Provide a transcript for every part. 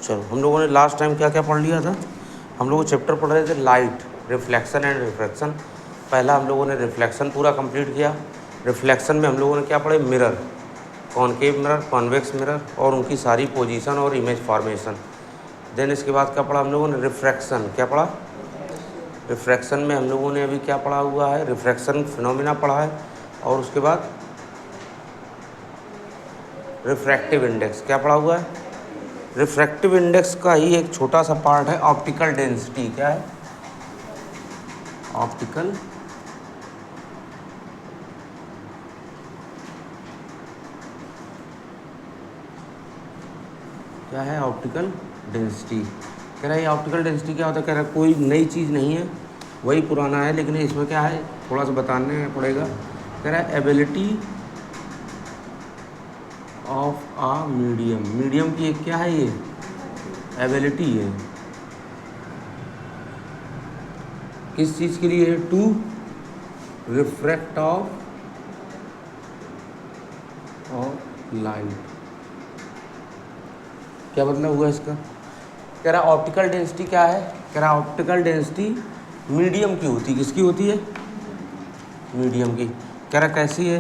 चलो, हम लोगों ने लास्ट टाइम क्या क्या पढ़ लिया था? हम लोग चैप्टर पढ़ रहे थे लाइट, रिफ्लेक्शन एंड रिफ्रैक्शन। पहला हम लोगों ने रिफ्लेक्शन पूरा कंप्लीट किया। रिफ्लेक्शन में हम लोगों ने क्या पढ़े? Mirror, concave mirror, convex mirror और उनकी सारी पोजीशन और इमेज फॉर्मेशन। देन इसके बाद क्या पढ़ा हम लोगों ने? रिफ्रैक्शन। क्या पढ़ा? रिफ्रैक्शन में हम लोगों ने अभी क्या पढ़ा हुआ है? रिफ्रैक्शन फिनोमिना पढ़ा है। और उसके बाद रिफ्रैक्टिव इंडेक्स क्या पढ़ा हुआ है? रिफ्रैक्टिव इंडेक्स का ही एक छोटा सा पार्ट है ऑप्टिकल डेंसिटी। क्या है? ऑप्टिकल क्या है? Optical density. कह रहा है ऑप्टिकल डेंसिटी क्या होता है? कह रहा है कोई नई चीज़ नहीं है, वही पुराना है, लेकिन इसमें क्या है थोड़ा सा बताने पड़ेगा। कह रहा है ability of a medium. Medium की एक क्या है? ये एबिलिटी है। किस चीज़ के लिए है? To refract of light. क्या मतलब हुआ इसका? कह रहा ऑप्टिकल डेंसिटी क्या है? कह रहा ऑप्टिकल डेंसिटी मीडियम की होती है। किसकी होती है? मीडियम की। कह रहा कैसी है?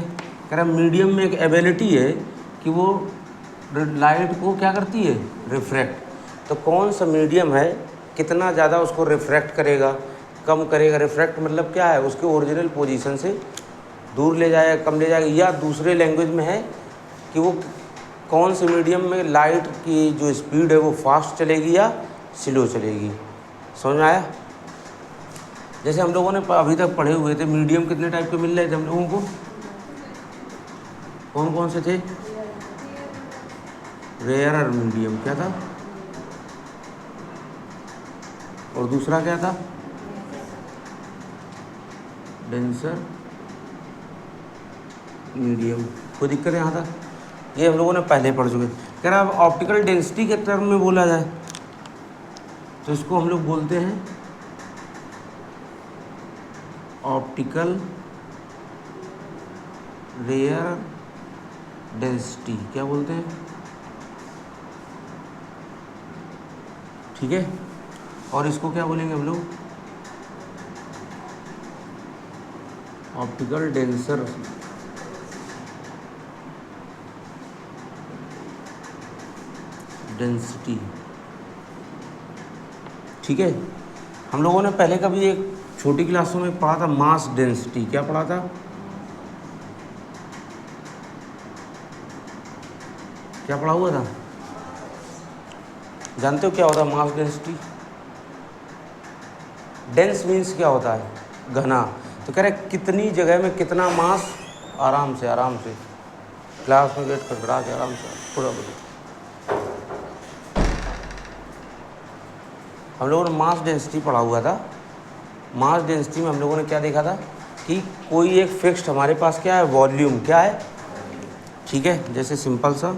कह रहा मीडियम में एक एबिलिटी है कि वो लाइट को क्या करती है? रिफ्रैक्ट। तो कौन सा मीडियम है, कितना ज़्यादा उसको रिफ्रैक्ट करेगा, कम करेगा? रिफ्रैक्ट मतलब क्या है? उसके ओरिजिनल पोजीशन से दूर ले जाएगा, कम ले जाएगा, या दूसरे लैंग्वेज में है कि वो कौन से मीडियम में लाइट की जो स्पीड है वो फास्ट चलेगी या स्लो चलेगी। समझ में आया? जैसे हम लोगों ने अभी तक पढ़े हुए थे, मीडियम कितने टाइप के मिल रहे थे हम लोगों को? कौन कौन से थे? रेयर मीडियम क्या था? और दूसरा क्या था? Denser medium. कोई दिक्कत है यहाँ तक? ये हम लोगों ने पहले पढ़ चुके। कह रहा अब ऑप्टिकल डेंसिटी के टर्म में बोला जाए तो इसको हम लोग बोलते हैं ऑप्टिकल रेयर डेंसिटी। क्या बोलते हैं? ठीक है। और इसको क्या बोलेंगे हम लोग? Optical denser density. ठीक है। हम लोगों ने पहले कभी एक छोटी क्लासों में पढ़ा था मास डेंसिटी। क्या पढ़ा था? क्या पढ़ा हुआ था? जानते हो क्या होता है मास डेंसिटी? डेंस मीन्स क्या होता है? घना। तो कह रहे कितनी जगह में कितना मास। आराम से क्लास में गेट खड़खड़ा के आराम से पूरा बोलो। हम लोगों ने मास डेंसिटी पढ़ा हुआ था। मास डेंसिटी में हम लोगों ने क्या देखा था कि कोई एक फिक्स्ड हमारे पास क्या है? वॉल्यूम। क्या है? ठीक है, जैसे सिंपल सा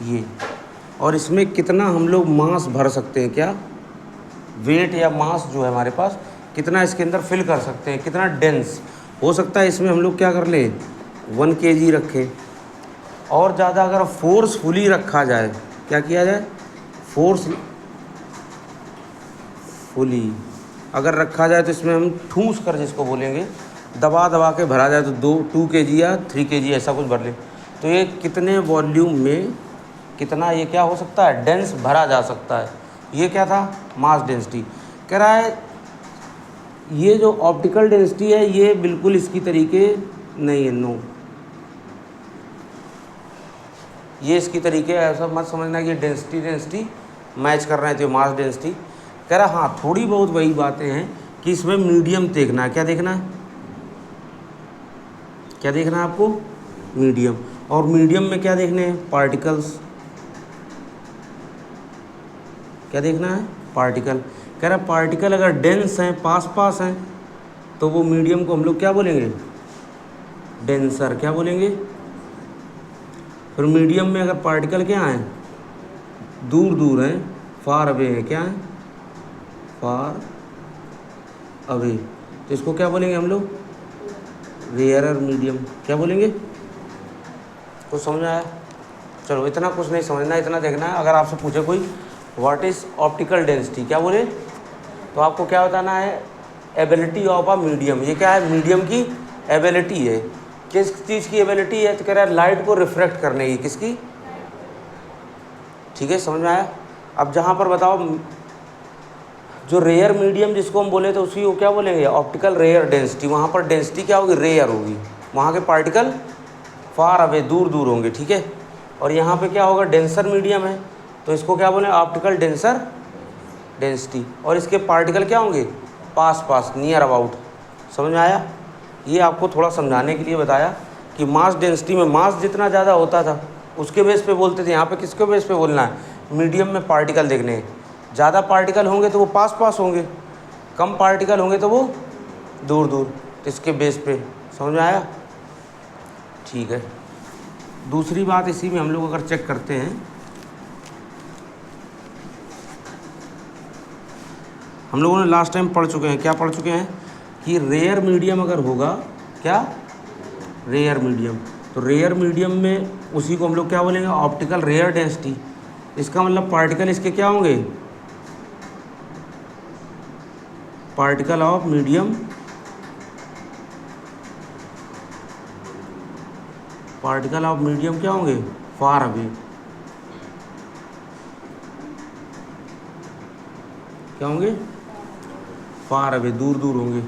ये, और इसमें कितना हम लोग मास भर सकते हैं? क्या वेट या मास जो है हमारे पास, कितना इसके अंदर फिल कर सकते हैं, कितना डेंस हो सकता है इसमें। हम लोग क्या कर लें? 1 kg रखें। और ज़्यादा अगर फोर्सफुली रखा जाए, क्या किया जाए? फोर्सफुली अगर रखा जाए तो इसमें हम ठूस कर, जिसको बोलेंगे दबा के भरा जाए तो 2 kg या 3 kg ऐसा कुछ भर ले, तो ये कितने वॉल्यूम में कितना ये क्या हो सकता है? डेंस भरा जा सकता है। ये क्या था? Mass density. कह रहा है ये जो ऑप्टिकल डेंसिटी है ये बिल्कुल इसकी तरीके नहीं है। नो, ये इसकी तरीके ऐसा मत समझना कि डेंसिटी मैच कर रहे हैं तो मास डेंसिटी। कह रहा हाँ थोड़ी बहुत वही बातें हैं कि इसमें मीडियम देखना है। क्या देखना है? क्या देखना है आपको? मीडियम। और मीडियम में क्या देखने हैं? पार्टिकल्स। क्या देखना है? पार्टिकल। कह रहा पार्टिकल अगर डेंस हैं, पास हैं, तो वो मीडियम को हम लोग क्या बोलेंगे? डेंसर। क्या बोलेंगे? फिर मीडियम में अगर पार्टिकल क्या हैं? दूर हैं, फार अवे हैं। क्या है? Far away. तो इसको क्या बोलेंगे हम लोग? Rarer medium. क्या बोलेंगे? कुछ समझ आया? चलो इतना कुछ नहीं समझना, इतना देखना है। अगर आपसे पूछे कोई व्हाट इज़ ऑप्टिकल डेंसिटी, क्या बोले, तो आपको क्या बताना है, एबिलिटी ऑफ अ मीडियम। ये क्या है, मीडियम की एबिलिटी है। किस चीज़ की एबिलिटी है, तो कह रहा है लाइट को रिफ्रेक्ट करने की, किसकी, ठीक है, समझ में आया। अब जहाँ पर बताओ जो रेयर मीडियम जिसको हम बोले तो उसी को क्या बोलेंगे, ऑप्टिकल रेयर डेंसिटी। वहाँ पर डेंसिटी क्या होगी, रेयर होगी, वहाँ के पार्टिकल फार अवे, दूर दूर होंगे, ठीक है। और यहाँ पे क्या होगा, डेंसर मीडियम है, तो इसको क्या बोलें, ऑप्टिकल डेंसर डेंसिटी। और इसके पार्टिकल क्या होंगे, पास पास, नियर अबाउट। समझ में आया। ये आपको थोड़ा समझाने के लिए बताया कि मास डेंसिटी में मास जितना ज़्यादा होता था उसके बेस पे बोलते थे। यहाँ पे किसके बेस पे बोलना है, मीडियम में पार्टिकल देखने हैं। ज़्यादा पार्टिकल होंगे तो वो पास पास होंगे, कम पार्टिकल होंगे तो वो दूर दूर, तो इसके बेस पे। समझ में आया, ठीक है। दूसरी बात इसी में हम लोग अगर चेक करते हैं, हम लोगों ने लास्ट टाइम पढ़ चुके हैं, क्या पढ़ चुके हैं कि रेयर मीडियम अगर होगा, क्या, रेयर मीडियम, तो रेयर मीडियम में उसी को हम लोग क्या बोलेंगे, ऑप्टिकल रेयर डेंसिटी। इसका मतलब पार्टिकल इसके क्या होंगे, particle of medium, particle of medium क्या होंगे, फार अवे, क्या होंगे, फार अवे, दूर दूर होंगे।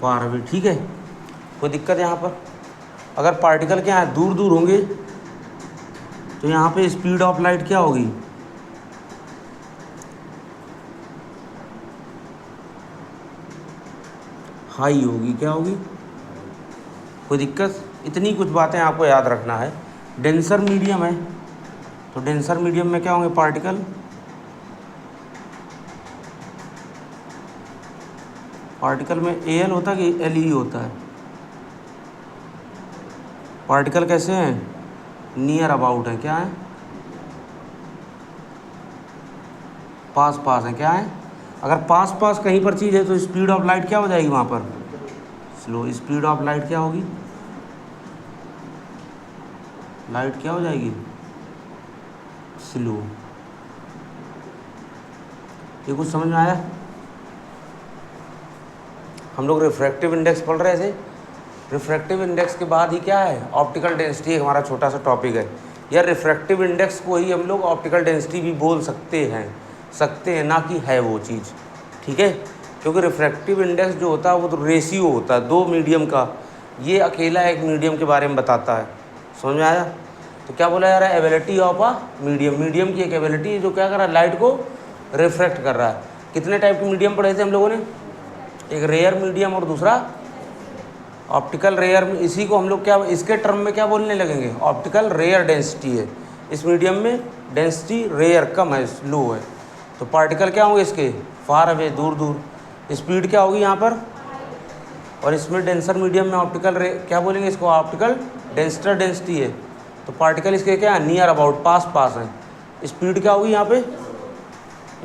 फार अवे, ठीक है, कोई दिक्कत है यहाँ पर। अगर पार्टिकल क्या है, दूर दूर होंगे, तो यहाँ पे स्पीड ऑफ लाइट क्या होगी, हाई होगी, क्या होगी, कोई दिक्कत। इतनी कुछ बातें आपको याद रखना है। डेंसर मीडियम है, तो डेंसर मीडियम में क्या होंगे पार्टिकल, पार्टिकल में एल होता है कि एल ई होता है, पार्टिकल कैसे हैं, नियर अबाउट है, क्या है, पास पास है, क्या है। अगर पास पास कहीं पर चीज़ है तो स्पीड ऑफ लाइट क्या हो जाएगी वहाँ पर, स्लो। स्पीड ऑफ लाइट क्या होगी, लाइट क्या हो जाएगी, स्लो। ये कुछ समझ में आया। हम लोग रिफ्रैक्टिव इंडेक्स पढ़ रहे थे। रिफ्रैक्टिव इंडेक्स के बाद ही क्या है, ऑप्टिकल डेंसिटी, हमारा छोटा सा टॉपिक है। या रिफ्रैक्टिव इंडेक्स को ही हम लोग ऑप्टिकल डेंसिटी भी बोल सकते हैं, ना कि है वो चीज़, ठीक है। क्योंकि रिफ्रैक्टिव इंडेक्स जो होता है वो तो रेशियो होता है दो मीडियम का, ये अकेला एक मीडियम के बारे में बताता है। समझ में आया। तो क्या बोला जा रहा है, ability of a medium, medium की एक एबिलिटी है जो क्या कर रहा है, लाइट को रिफ्रैक्ट कर रहा है। कितने टाइप के मीडियम पढ़े थे हम लोगों ने, एक रेयर मीडियम और दूसरा ऑप्टिकल रेयर। इसी को हम लोग क्या, इसके टर्म में क्या बोलने लगेंगे, ऑप्टिकल रेयर डेंसिटी है। इस मीडियम में डेंसिटी रेयर, कम है, लो है, तो पार्टिकल क्या होंगे इसके, फार अवे, दूर दूर। स्पीड क्या होगी यहाँ पर, और इसमें डेंसर मीडियम में ऑप्टिकल क्या बोलेंगे इसको, ऑप्टिकल डेंसर डेंसिटी है, तो पार्टिकल इसके क्या है, नियर अबाउट, पास पास है। स्पीड क्या होगी यहाँ पे,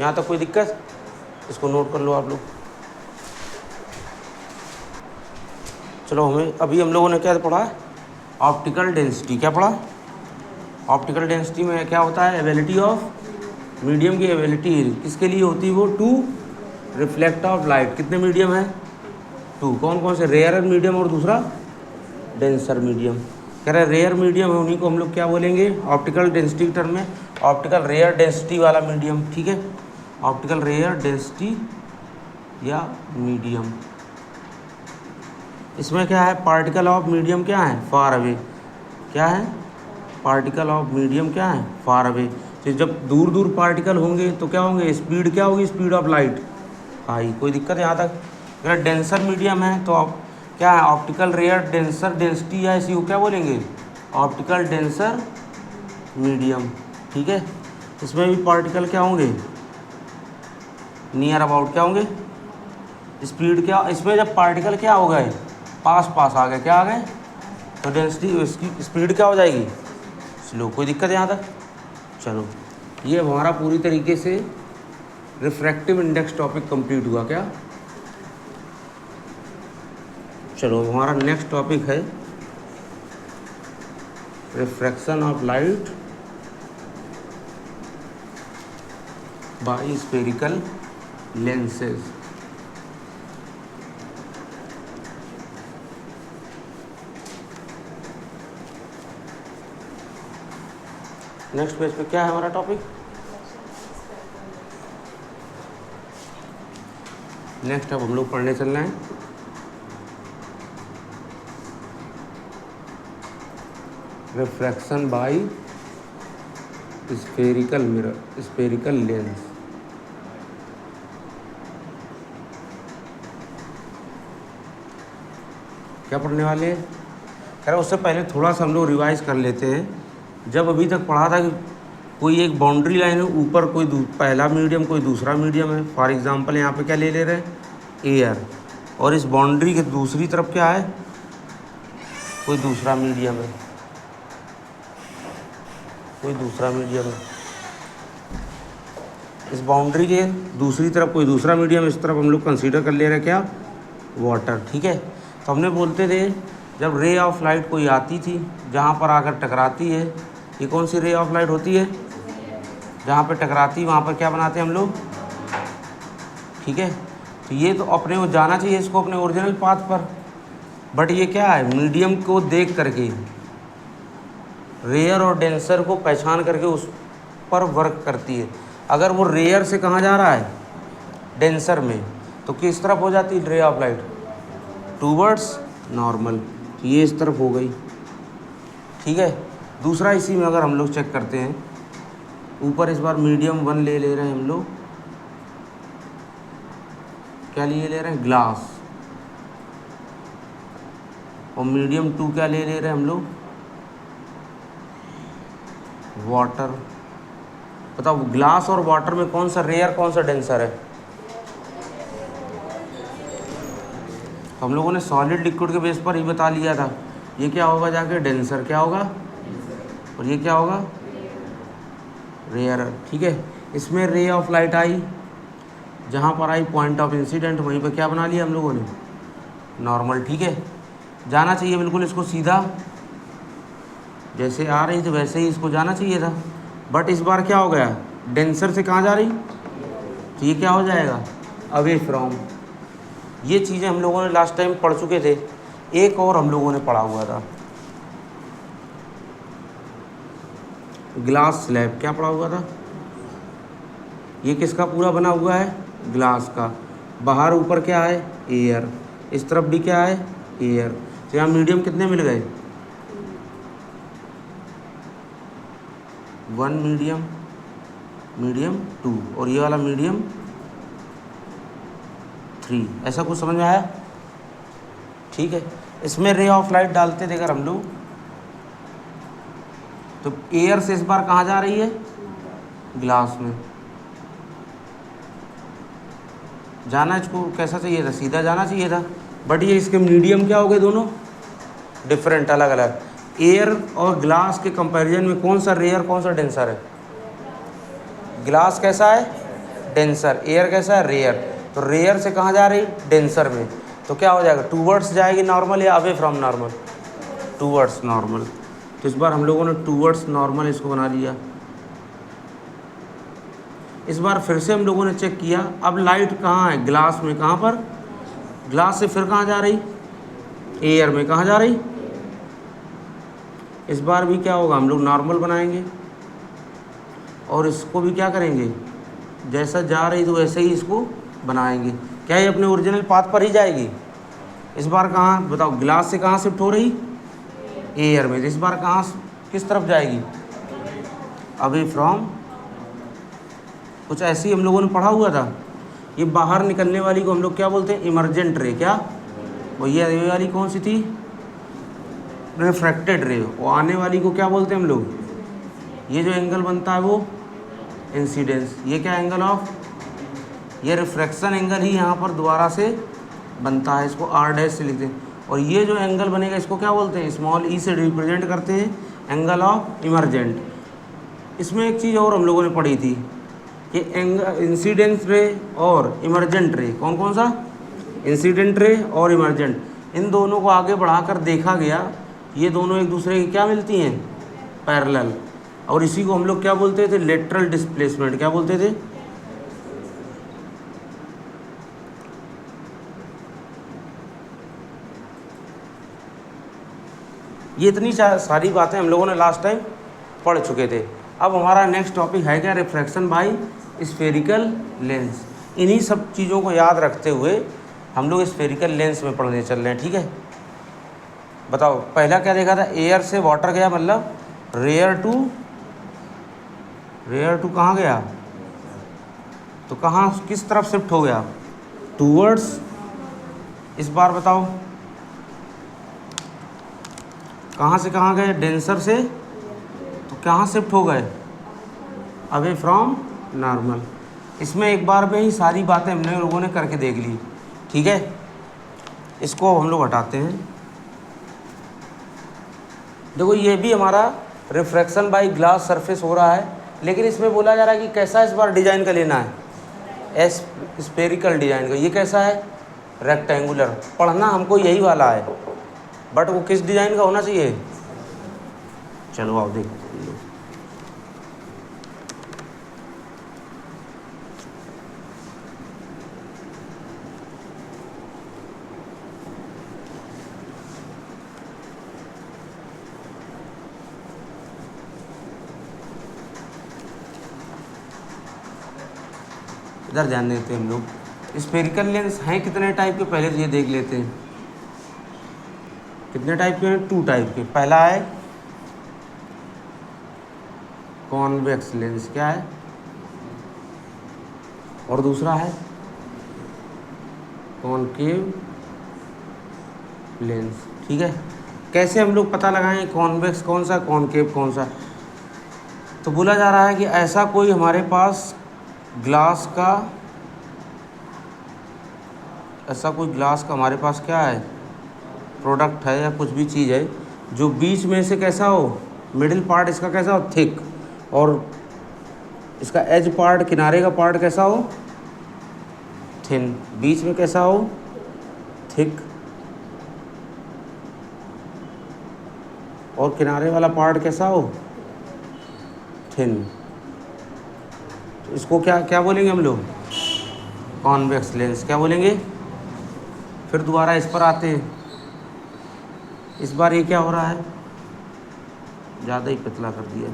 यहाँ तक कोई दिक्कत, इसको नोट कर लो आप लोग। चलो हमें अभी हम लोगों ने क्या पढ़ा, ऑप्टिकल डेंसिटी। क्या पढ़ा, ऑप्टिकल डेंसिटी में क्या होता है, एबिलिटी ऑफ मीडियम की एबिलिटी किसके लिए होती है, वो टू रिफ्लेक्ट ऑफ लाइट। कितने मीडियम है, टू। कौन कौन से, रेयर मीडियम और दूसरा डेंसर मीडियम। कह रहे रेयर मीडियम है, उन्हीं को हम लोग क्या बोलेंगे ऑप्टिकल डेंसिटी टर्म में, ऑप्टिकल रेयर डेंसिटी वाला मीडियम, ठीक है। ऑप्टिकल रेयर डेंसिटी या मीडियम, इसमें क्या है, पार्टिकल ऑफ मीडियम क्या है, फार अवे, क्या है, पार्टिकल ऑफ मीडियम क्या है, फार अवे। तो जब दूर दूर पार्टिकल होंगे तो क्या होंगे, स्पीड क्या होगी, स्पीड ऑफ लाइट हाई। कोई दिक्कत है यहाँ तक। अगर डेंसर मीडियम है तो आप क्या है, ऑप्टिकल रेयर डेंसर डेंसिटी, या इसी को क्या बोलेंगे, ऑप्टिकल डेंसर मीडियम, ठीक है। इसमें भी पार्टिकल क्या होंगे, नियर अबाउट, क्या होंगे, स्पीड क्या, इसमें जब पार्टिकल क्या हो गए, पास पास आ गए, क्या आ गए, तो डेंसिटी, इसकी स्पीड क्या हो जाएगी, स्लो। कोई दिक्कत है यहाँ तक। चलो ये हमारा पूरी तरीके से रिफ्रैक्टिव इंडेक्स टॉपिक कंप्लीट हुआ। क्या चलो हमारा नेक्स्ट टॉपिक है refraction of light by spherical lenses. Next page पे क्या है हमारा टॉपिक? नेक्स्ट अब हम लोग पढ़ने चल रहे हैं refraction by spherical mirror, spherical lens. क्या पढ़ने वाले हैं? खैर उससे पहले थोड़ा सा हम लोग रिवाइज कर लेते हैं। जब अभी तक पढ़ा था कि कोई एक बाउंड्री लाइन है, ऊपर कोई पहला मीडियम कोई दूसरा मीडियम है। फॉर एग्जांपल यहाँ पे क्या ले रहे हैं? एयर। और इस बाउंड्री के दूसरी तरफ क्या है? कोई दूसरा मीडियम है, कोई दूसरा मीडियम है। इस बाउंड्री के दूसरी तरफ कोई दूसरा मीडियम, इस तरफ हम लोग कंसीडर कर ले रहे हैं क्या? वाटर। ठीक है। तो हमने बोलते थे जब रे ऑफ लाइट कोई आती थी, जहाँ पर आकर टकराती है, ये कौन सी रे ऑफ लाइट होती है? जहाँ पर टकराती है वहाँ पर क्या बनाते हैं हम लोग? ठीक है। तो ये तो अपने को जाना चाहिए इसको अपने ओरिजिनल पाथ पर, बट ये क्या है? मीडियम को देख करके, रेयर और डेंसर को पहचान करके उस पर वर्क करती है। अगर वो रेयर से कहाँ जा रहा है? डेंसर में, तो किस तरफ हो जाती है ray of light? Towards normal. ये इस तरफ हो गई। ठीक है। दूसरा इसी में अगर हम लोग चेक करते हैं, ऊपर इस बार मीडियम 1 ले रहे हैं हम लोग। क्या लिए ले रहे हैं? ग्लास। और मीडियम 2 क्या ले रहे हैं हम लोग? वाटर। बताओ ग्लास और वाटर में कौन सा रेयर कौन सा डेंसर है? तो हम लोगों ने सॉलिड लिक्विड के बेस पर ही बता लिया था। ये क्या होगा जाके? डेंसर। क्या होगा? और ये क्या होगा? रेयर। ठीक है। इसमें रे ऑफ लाइट आई, जहाँ पर आई पॉइंट ऑफ इंसिडेंट, वहीं पर क्या बना लिया हम लोगों ने? नॉर्मल। ठीक है। जाना चाहिए बिल्कुल इसको सीधा, जैसे आ रही थी वैसे ही इसको जाना चाहिए था। बट इस बार क्या हो गया? डेंसर से कहाँ जा रही? तो ये क्या हो जाएगा? Away from. ये चीज़ें हम लोगों ने लास्ट टाइम पढ़ चुके थे। एक और हम लोगों ने पढ़ा हुआ था, ग्लास स्लैब। क्या पढ़ा हुआ था? ये किसका पूरा बना हुआ है? ग्लास का। बाहर ऊपर क्या है? एयर। इस तरफ भी क्या है? एयर। तो यहाँ मीडियम कितने मिल गए? 1 मीडियम, मीडियम 2, और ये वाला मीडियम 3। ऐसा कुछ समझ में आया? ठीक है। इसमें रे ऑफ लाइट डालते थे अगर हम लोग, तो एयर से इस बार कहाँ जा रही है? ग्लास में। जाना इसको कैसा चाहिए था? सीधा जाना चाहिए था। बट ये इसके मीडियम क्या हो गए? दोनों डिफरेंट, अलग अलग। एयर और ग्लास के कंपैरिजन में कौन सा रेयर कौन सा डेंसर है? ग्लास कैसा है? डेंसर। एयर कैसा है? रेयर। तो रेयर से कहाँ जा रही? डेंसर में। तो क्या हो जाएगा? टूवर्ड्स जाएगी नॉर्मल या away from normal? Towards normal. तो इस बार हम लोगों ने टूवर्ड्स नॉर्मल इसको बना लिया। इस बार फिर से हम लोगों ने चेक किया, अब लाइट कहाँ है? ग्लास में। कहाँ पर? ग्लास से फिर कहाँ जा रही? एयर में। कहाँ जा रही? इस बार भी क्या होगा? हम लोग नॉर्मल बनाएंगे और इसको भी क्या करेंगे? जैसा जा रही तो वैसे ही इसको बनाएंगे। क्या ये अपने ओरिजिनल पाथ पर ही जाएगी? इस बार कहाँ बताओ? ग्लास से कहाँ शिफ्ट हो रही? एयर में। इस बार कहाँ किस तरफ जाएगी? Away from. कुछ ऐसे ही हम लोगों ने पढ़ा हुआ था। ये बाहर निकलने वाली को हम लोग क्या बोलते हैं? इमर्जेंट रे। क्या? वो ये वाली कौन सी थी? रिफ्रैक्टेड रे। वो आने वाली को क्या बोलते हैं हम लोग? ये जो एंगल बनता है वो इंसिडेंस। ये क्या एंगल ऑफ? ये रिफ्रैक्शन एंगल ही यहाँ पर दोबारा से बनता है, इसको आर डैश से लिखते हैं। और ये जो एंगल बनेगा इसको क्या बोलते हैं? स्मॉल ई से रिप्रेजेंट करते हैं, एंगल ऑफ इमर्जेंट। इसमें एक चीज़ और हम लोगों ने पढ़ी थी कि इंसिडेंट रे और इमर्जेंट रे, कौन कौन सा? इंसिडेंट रे और इमर्जेंट। इन दोनों को आगे बढ़ाकर देखा गया, ये दोनों एक दूसरे की क्या मिलती हैं, पैरेलल। और इसी को हम लोग क्या बोलते थे, लेटरल डिस्प्लेसमेंट। क्या बोलते थे, ये इतनी सारी बातें हम लोगों ने लास्ट टाइम पढ़ चुके थे। अब हमारा नेक्स्ट टॉपिक है क्या, रिफ्रैक्शन बाय स्फेरिकल लेंस। इन्हीं सब चीज़ों को याद रखते हुए हम लोग स्फेरिकल लेंस में पढ़ने चल रहे हैं, ठीक है। बताओ पहला क्या देखा था, एयर से वाटर गया, मतलब रेयर टू कहाँ गया, तो कहाँ किस तरफ शिफ्ट हो गया, टूवर्ड्स। इस बार बताओ कहाँ से कहाँ गए, डेंसर से, तो कहाँ शिफ्ट हो गए, अवे फ्रॉम नॉर्मल। इसमें एक बार में ही सारी बातें हमने लोगों ने करके देख ली, ठीक है। इसको हम लोग हटाते हैं। देखो ये भी हमारा रिफ्रैक्शन बाय ग्लास सरफेस हो रहा है, लेकिन इसमें बोला जा रहा है कि कैसा इस बार डिज़ाइन का लेना है, स्फेरिकल डिज़ाइन का। ये कैसा है, रेक्टेंगुलर। पढ़ना हमको यही वाला है, बट वो किस डिज़ाइन का होना चाहिए, चलो आओ देखते हैं। इधर ध्यान देते हैं हम लोग। स्फेरिकल लेंस हैं कितने टाइप के, पहले तो ये देख लेते हैं कितने टाइप के हैं, 2 टाइप के। पहला है कॉन्वेक्स लेंस, क्या है, और दूसरा है कॉनकेव लेंस, ठीक है। कैसे हम लोग पता लगाएं कॉन्वेक्स कौन सा, कॉनकेव कौन सा। तो बोला जा रहा है कि ऐसा कोई हमारे पास ग्लास का हमारे पास क्या है, प्रोडक्ट है या कुछ भी चीज़ है, जो बीच में से कैसा हो, मिडिल पार्ट इसका कैसा हो, थिक, और इसका एज पार्ट, किनारे का पार्ट कैसा हो, थिन, बीच में कैसा हो, थिक, और किनारे वाला पार्ट कैसा हो, थिन। तो इसको क्या क्या बोलेंगे हम लोग, कॉन्वेक्स लेंस। क्या बोलेंगे, फिर दोबारा इस पर आते हैं। इस बार ये क्या हो रहा है, ज़्यादा ही पतला कर दिया।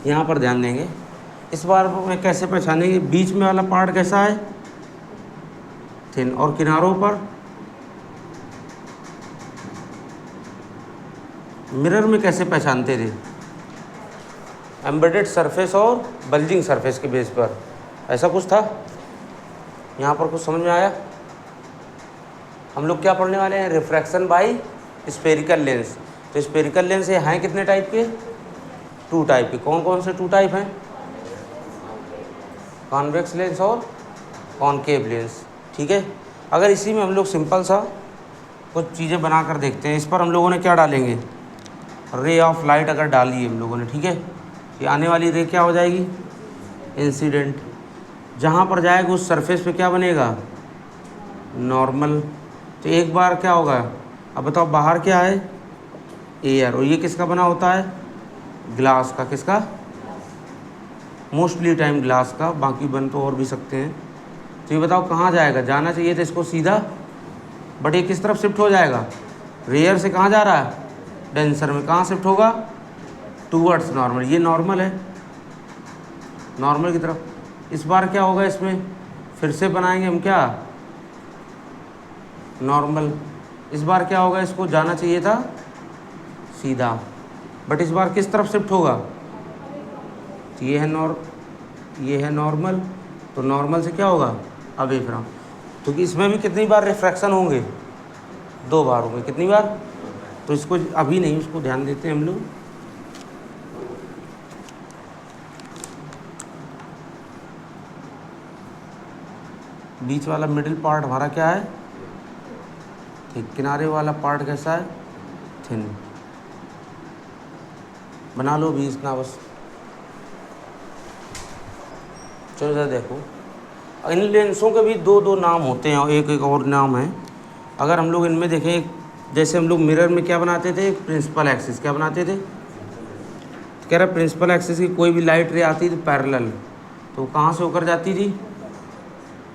यहाँ पर ध्यान देंगे, इस बार में कैसे पहचानेंगे, बीच में वाला पार्ट कैसा है, थिन, और किनारों पर, मिरर में कैसे पहचानते थे, एम्बेडेड सरफेस और बल्जिंग सरफेस के बेस पर, ऐसा कुछ था। यहाँ पर कुछ समझ में आया। हम लोग क्या पढ़ने वाले हैं, रिफ्रैक्शन बाय स्फेरिकल लेंस। तो स्फेरिकल लेंस ये हैं कितने टाइप के, 2 टाइप के। कौन कौन से 2 टाइप हैं, कॉन्वेक्स लेंस और कॉनकेव लेंस, ठीक है। अगर इसी में हम लोग सिंपल सा कुछ चीज़ें बना कर देखते हैं। इस पर हम लोगों ने क्या डालेंगे, रे ऑफ लाइट अगर डाली हम लोगों ने, ठीक है, ये आने वाली रे क्या हो जाएगी, इंसिडेंट। जहाँ पर जाएगा उस सरफेस पे क्या बनेगा, नॉर्मल। तो एक बार क्या होगा, अब बताओ बाहर क्या है, एयर, और ये किसका बना होता है, ग्लास का। किसका, मोस्टली टाइम ग्लास का, बाकी बन तो और भी सकते हैं। तो ये बताओ कहाँ जाएगा, जाना चाहिए था इसको सीधा, बट ये किस तरफ शिफ्ट हो जाएगा, रेयर से कहाँ जा रहा है, डेंसर में। कहाँ शिफ्ट होगा, टूवर्ड्स नॉर्मल। ये नॉर्मल है, नॉर्मल की तरफ। इस बार क्या होगा, इसमें फिर से बनाएंगे हम क्या, नॉर्मल। इस बार क्या होगा, इसको जाना चाहिए था सीधा, बट इस बार किस तरफ शिफ्ट होगा, ये है नॉर्मल, तो नॉर्मल से क्या होगा, अवे फ्रॉम। क्योंकि इसमें भी कितनी बार रिफ्रैक्शन होंगे, 2 बार होंगे। कितनी बार, तो इसको अभी नहीं, उसको ध्यान देते हैं हम लोग। बीच वाला मिडिल पार्ट हमारा क्या है, ठीक, किनारे वाला पार्ट कैसा है, थिन। बना लो भी इतना बस। चलो इधर देखो, इन लेंसों के भी दो दो नाम होते हैं और एक एक और नाम है। अगर हम लोग इनमें देखें, जैसे हम लोग मिरर में क्या बनाते थे, प्रिंसिपल एक्सिस क्या बनाते थे, तो कह रहा प्रिंसिपल एक्सिस की कोई भी लाइट रे आती थी पैरेलल, तो कहाँ से होकर जाती थी,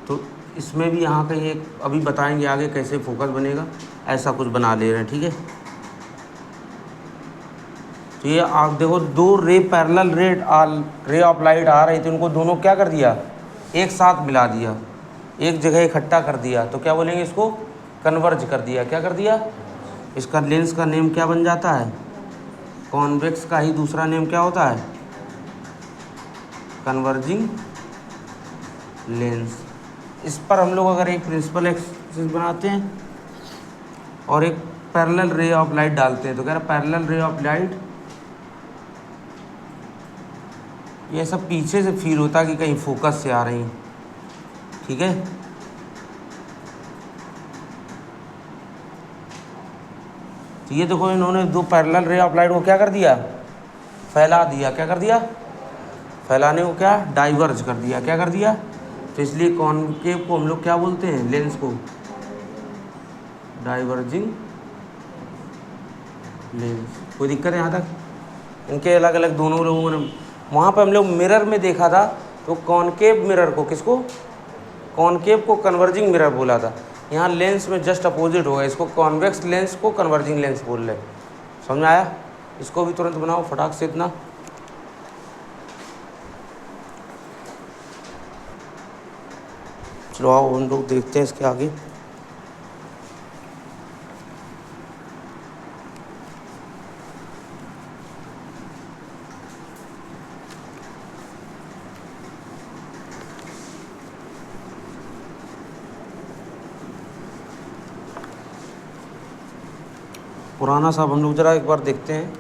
तो इसमें भी यहाँ कहीं एक, अभी बताएंगे आगे कैसे फोकस बनेगा, ऐसा कुछ बना ले रहे हैं, ठीक है। तो ये आप देखो, दो ray parallel ray of light आ रही थी, उनको दोनों क्या कर दिया, एक साथ मिला दिया, एक जगह इकट्ठा कर दिया, तो क्या बोलेंगे इसको, कन्वर्ज कर दिया। क्या कर दिया, इसका लेंस का नेम क्या बन जाता है, कॉन्वेक्स का ही दूसरा नेम क्या होता है, कन्वर्जिंग लेंस। इस पर हम लोग अगर एक प्रिंसिपल एक्सिस बनाते हैं और एक पैरेलल रे ऑफ लाइट डालते हैं, तो कह रहा पैरेलल रे ऑफ लाइट, ये सब पीछे से फील होता है कि कहीं फोकस से आ रही, ठीक है। तो ये देखो, इन्होंने दो पैरेलल रे ऑफ लाइट को क्या कर दिया, फैला दिया। क्या कर दिया, फैलाने को क्या, डाइवर्ज कर दिया। क्या कर दिया, तो इसलिए कॉनकेव को हम लोग क्या बोलते हैं, लेंस को डाइवर्जिंग लेंस। कोई दिक्कत है यहाँ तक, इनके अलग अलग दोनों लोगों ने, वहाँ पर हम लोग मिरर में देखा था, तो कॉनकेव मिरर को, किसको, कॉनकेव को कन्वर्जिंग मिरर बोला था। यहाँ लेंस में जस्ट अपोजिट होगा, इसको कॉन्वेक्स लेंस को कन्वर्जिंग लेंस बोल रहे। समझ में आया, इसको भी तुरंत बनाओ फटाक से इतना। चलो आओ हम लोग देखते हैं इसके आगे। पुराना सा हम लोग जरा एक बार देखते हैं।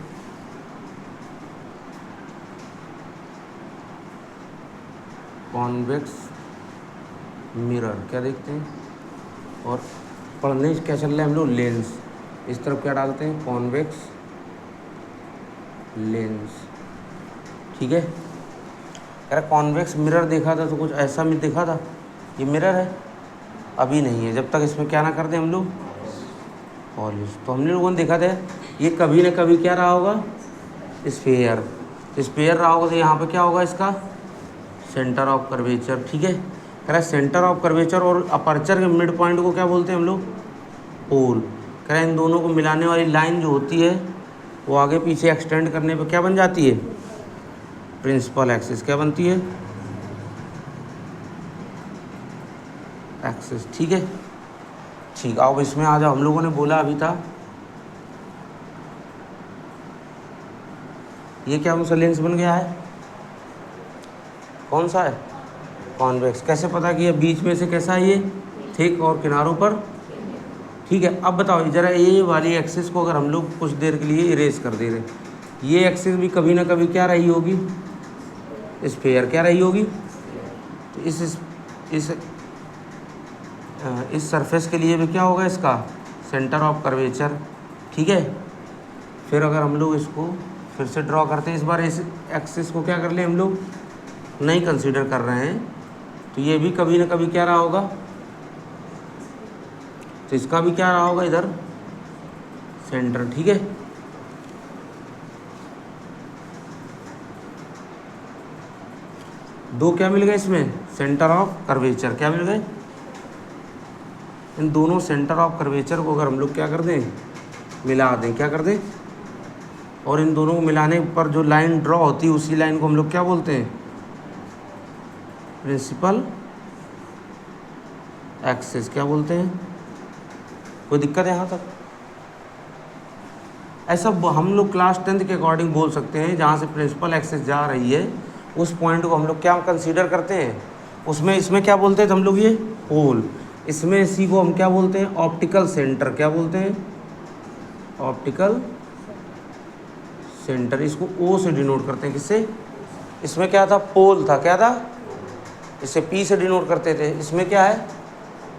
कॉन्वेक्स मिरर क्या देखते हैं, और पढ़ने क्या चल रहा है हम लोग, लेंस। इस तरफ क्या डालते हैं, कॉन्वेक्स लेंस, ठीक है। यार कॉन्वेक्स मिरर देखा था तो कुछ ऐसा में देखा था, ये मिरर है, अभी नहीं है, जब तक इसमें क्या ना कर दें हम लोग, पॉलिश। तो हमने लोगों ने देखा था ये कभी ना कभी क्या रहा होगा, स्फीयर। स्फीयर रहा होगा, तो यहाँ पे क्या होगा इसका, सेंटर ऑफ कर्वेचर, ठीक है। कह रहा है सेंटर ऑफ कर्वेचर और अपर्चर के मिड पॉइंट को क्या बोलते हैं हम लोग, पोल। कह रहा है इन दोनों को मिलाने वाली लाइन जो होती है वो आगे पीछे एक्सटेंड करने पे क्या बन जाती है, प्रिंसिपल एक्सिस। क्या बनती है, एक्सिस, ठीक है। ठीक, अब इसमें आ जाओ, हम लोगों ने बोला अभी था ये क्या सा लेंस बन गया है, कौन सा है, कॉन्वेक्स। कैसे पता कि ये बीच में से कैसा है, ये थिक और किनारों पर, ठीक है। अब बताओ जरा, ये वाली एक्सिस को अगर हम लोग कुछ देर के लिए इरेज कर दे रहे, ये एक्सिस भी कभी ना कभी क्या रही होगी, स्फीयर। क्या रही होगी, तो इस सरफेस के लिए भी क्या होगा इसका, सेंटर ऑफ कर्वेचर, ठीक है। फिर अगर हम लोग इसको फिर से ड्रॉ करते हैं, इस बार इस एक्सिस को क्या कर ले हम लोग नहीं कंसीडर कर रहे हैं, तो ये भी कभी ना कभी क्या रहा होगा, तो इसका भी क्या रहा होगा इधर सेंटर, ठीक है। दो क्या मिल गए इसमें, सेंटर ऑफ कर्वेचर। क्या मिल गए, इन दोनों सेंटर ऑफ कर्वेचर को अगर हम लोग क्या कर दें, मिला दें, क्या कर दें, और इन दोनों को मिलाने पर जो लाइन ड्रॉ होती है उसी लाइन को हम लोग क्या बोलते हैं, प्रिंसिपल एक्सिस। क्या बोलते हैं, कोई दिक्कत है यहाँ तक, ऐसा हम लोग क्लास 10th के अकॉर्डिंग बोल सकते हैं। जहाँ से प्रिंसिपल एक्सिस जा रही है उस पॉइंट को हम लोग क्या कंसीडर करते हैं, उसमें इसमें क्या बोलते थे हम लोग, ये पोल। इसमें इसी को हम क्या बोलते हैं, ऑप्टिकल सेंटर। क्या बोलते हैं, ऑप्टिकल सेंटर। इसको ओ से डिनोट करते हैं, किससे, इसमें क्या था, पोल था, क्या था, इसे पी से डिनोट करते थे, इसमें क्या है,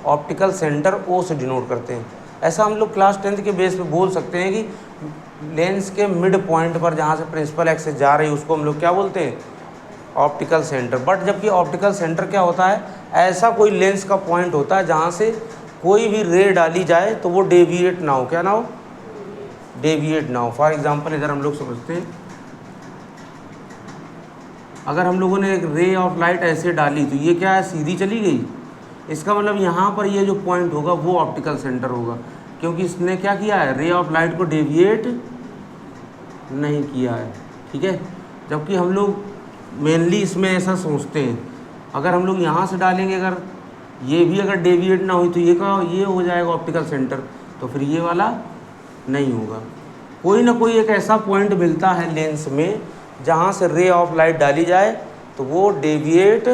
ऑप्टिकल सेंटर ओ से डिनोट करते हैं। ऐसा हम लोग क्लास 10th के बेस पे बोल सकते हैं कि लेंस के मिड पॉइंट पर जहाँ से प्रिंसिपल एक्सिस जा रही है उसको हम लोग क्या बोलते हैं, ऑप्टिकल सेंटर। बट जबकि ऑप्टिकल सेंटर क्या होता है, ऐसा कोई लेंस का पॉइंट होता है जहाँ से कोई भी रे डाली जाए तो वो डेविएट ना हो, क्या ना हो, डेविएट ना हो। फॉर एग्जांपल इधर हम लोग समझते हैं, अगर हम लोगों ने एक रे ऑफ लाइट ऐसे डाली तो ये क्या है, सीधी चली गई, इसका मतलब यहाँ पर ये जो पॉइंट होगा वो ऑप्टिकल सेंटर होगा, क्योंकि इसने क्या किया है, रे ऑफ लाइट को डेविएट नहीं किया है। ठीक है, जबकि हम लोग मेनली इसमें ऐसा सोचते हैं, अगर हम लोग यहाँ से डालेंगे, अगर ये भी अगर डेविएट ना हुई तो ये हो जाएगा ऑप्टिकल सेंटर, तो फिर ये वाला नहीं होगा। कोई ना कोई एक ऐसा पॉइंट मिलता है लेंस में जहाँ से रे ऑफ लाइट डाली जाए तो वो डेविएट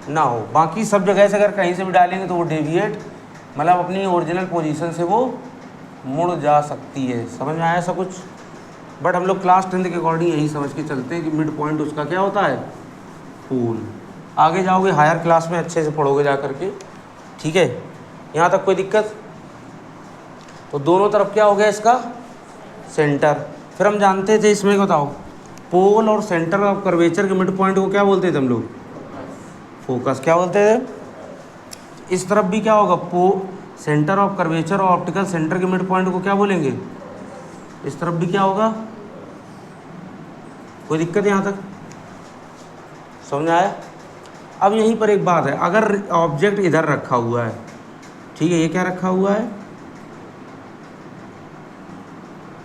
ना हो। बाकी सब जगह से अगर कहीं से भी डालेंगे तो वो डेविएट, मतलब अपनी ओरिजिनल पोजीशन से वो मुड़ जा सकती है। समझ में आया सब कुछ? बट हम लोग क्लास 10 के अकॉर्डिंग यही समझ के चलते हैं कि मिड पॉइंट उसका क्या होता है, पोल। आगे जाओगे हायर क्लास में अच्छे से पढ़ोगे जा करके। ठीक है, यहाँ तक कोई दिक्कत? तो दोनों तरफ क्या हो गया इसका, सेंटर। फिर हम जानते थे इसमें, बताओ, पोल और सेंटर ऑफ कर्वेचर के मिड पॉइंट को क्या बोलते थे हम लोग, फोकस। क्या बोलते थे? इस तरफ भी क्या होगा, सेंटर ऑफ कर्वेचर और ऑप्टिकल सेंटर के मिड पॉइंट को क्या बोलेंगे, इस तरफ भी क्या होगा। कोई दिक्कत यहाँ तक समझ आया? अब यहीं पर एक बात है, अगर ऑब्जेक्ट इधर रखा हुआ है, ठीक है, ये क्या रखा हुआ है,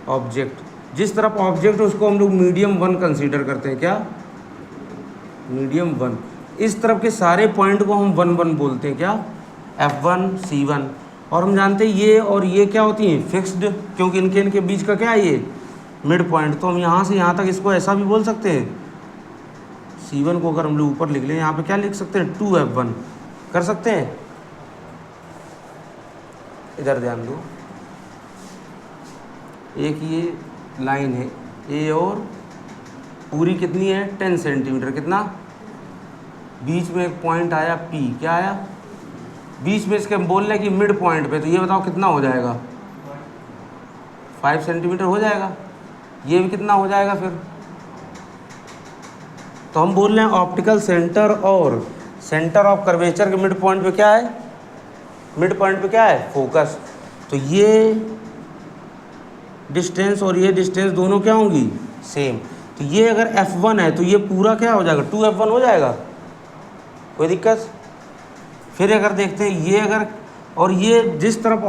ऑब्जेक्ट, जिस तरफ ऑब्जेक्ट उसको हम लोग मीडियम 1 कंसीडर करते हैं, क्या, मीडियम 1। इस तरफ के सारे पॉइंट को हम 1 1 बोलते हैं, क्या, F1 C1। और हम जानते हैं ये और ये क्या होती हैं, फिक्स्ड, क्योंकि इनके बीच का क्या है, ये मिड पॉइंट। तो हम यहाँ से यहाँ तक इसको ऐसा भी बोल सकते हैं, C1 को अगर हम लोग ऊपर लिख लें, यहाँ पे क्या लिख सकते हैं, 2F1 कर सकते हैं। इधर ध्यान दो, एक ये लाइन है ए और पूरी कितनी है, 10 सेंटीमीटर, कितना, बीच में एक पॉइंट आया P, क्या आया, बीच में इसके हम बोल रहे हैं कि मिड पॉइंट पे, तो ये बताओ कितना हो जाएगा, 5 सेंटीमीटर हो जाएगा। ये भी कितना हो जाएगा फिर, तो हम बोल रहे हैं ऑप्टिकल सेंटर और सेंटर ऑफ कर्वेचर के मिड पॉइंट पे क्या है, मिड पॉइंट पे क्या है, फोकस। तो ये डिस्टेंस और ये डिस्टेंस दोनों क्या होंगी, सेम। तो ये अगर F1 है तो ये पूरा क्या हो जाएगा, 2F1 हो जाएगा। कोई दिक्कत? फिर अगर देखते हैं ये अगर, और ये जिस तरफ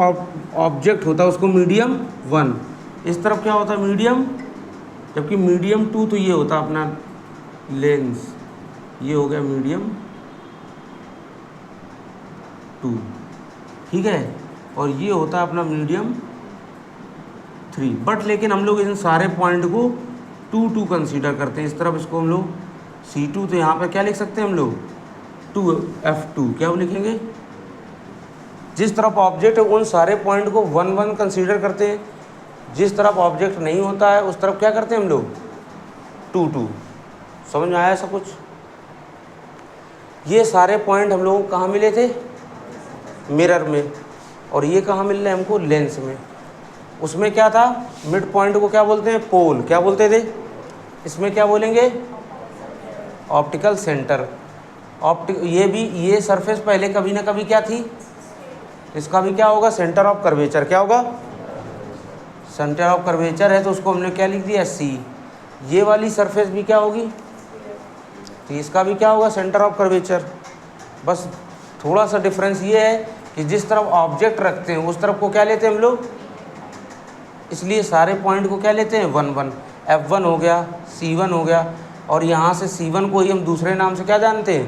ऑब्जेक्ट होता है उसको मीडियम 1, इस तरफ क्या होता है, मीडियम, जबकि मीडियम 2 तो ये होता है अपना लेंस, ये हो गया मीडियम 2, ठीक है, और ये होता है अपना मीडियम 3। बट लेकिन हम लोग इन सारे पॉइंट को 2 2 कंसीडर करते हैं। इस तरफ इसको हम लोग C2, तो यहाँ पर क्या लिख सकते हैं हम लोग, 2F2, क्या वो लिखेंगे, जिस तरफ ऑब्जेक्ट है उन सारे पॉइंट को 1 1 कंसीडर करते हैं, जिस तरफ ऑब्जेक्ट नहीं होता है उस तरफ क्या करते हैं हम लोग, 2 2। समझ में आया सब कुछ? ये सारे पॉइंट हम लोगों को कहाँ मिले थे, मिरर में, और ये कहाँ मिल रहे हैं हमको, लेंस में। उसमें क्या था, मिड पॉइंट को क्या बोलते हैं, पोल, क्या बोलते थे, इसमें क्या बोलेंगे, ऑप्टिकल सेंटर। ये भी, ये सरफेस पहले कभी ना कभी क्या थी, इसका भी क्या होगा, सेंटर ऑफ कर्वेचर, क्या होगा, सेंटर ऑफ कर्वेचर है तो उसको हमने क्या लिख दिया, C। ये वाली सरफेस भी क्या होगी, तो इसका भी क्या होगा, सेंटर ऑफ कर्वेचर। बस थोड़ा सा डिफरेंस ये है कि जिस तरफ ऑब्जेक्ट रखते हैं उस तरफ को क्या लेते हैं हम लोग, इसलिए सारे पॉइंट को क्या लेते हैं, 1 1। F1 हो गया, C1 हो गया, और यहाँ से C1 को ही हम दूसरे नाम से क्या जानते हैं,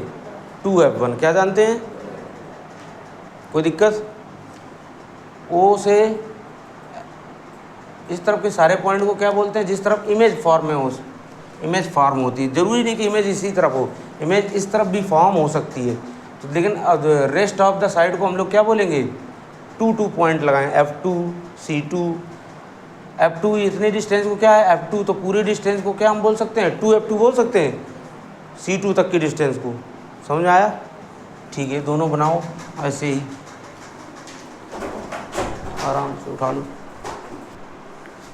2F1, क्या जानते हैं। कोई दिक्कत? O से इस तरफ के सारे पॉइंट को क्या बोलते हैं, जिस तरफ इमेज फॉर्म में हो, इमेज फॉर्म होती है। ज़रूरी नहीं कि इमेज इसी तरफ हो, इमेज इस तरफ भी फॉर्म हो सकती है। तो लेकिन रेस्ट ऑफ द साइड को हम लोग क्या बोलेंगे, 2 2 पॉइंट लगाएं, F2 C2। F2 इतने डिस्टेंस को क्या है, F2, तो पूरे डिस्टेंस को क्या हम बोल सकते हैं, 2F2 बोल सकते हैं, C2 तक की डिस्टेंस को। समझ में आया? ठीक है, दोनों बनाओ ऐसे ही, आराम से उठा लो।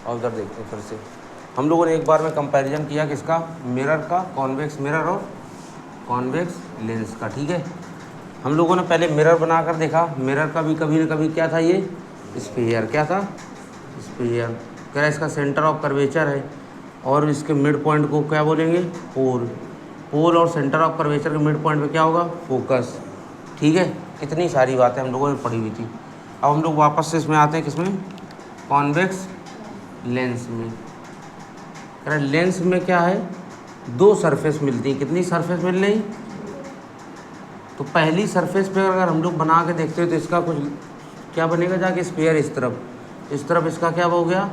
और उधर देखते हैं फिर से, हम लोगों ने एक बार में कंपैरिजन किया किसका, मिरर का, कॉन्वेक्स मिरर और कॉन्वेक्स लेंस का। ठीक है, हम लोगों ने पहले मिरर बनाकर देखा, मिरर का भी कभी न कभी क्या था, ये स्फीयर, क्या था, स्फीयर। क्या इसका सेंटर ऑफ कर्वेचर है और इसके मिड पॉइंट को क्या बोलेंगे, पोल। पोल और सेंटर ऑफ कर्वेचर के मिड पॉइंट पे क्या होगा, फोकस। ठीक है, इतनी सारी बातें हम लोगों ने पढ़ी हुई थी। अब हम लोग वापस से इसमें आते हैं, किसमें, कॉन्वेक्स लेंस में। लेंस में क्या है, दो सरफेस मिलती है। कितनी सरफेस मिल रही, तो पहली सरफेस पे अगर हम लोग बना के देखते हो तो इसका कुछ क्या बनेगा, जाके स्फीयर इस तरफ इसका क्या हो गया,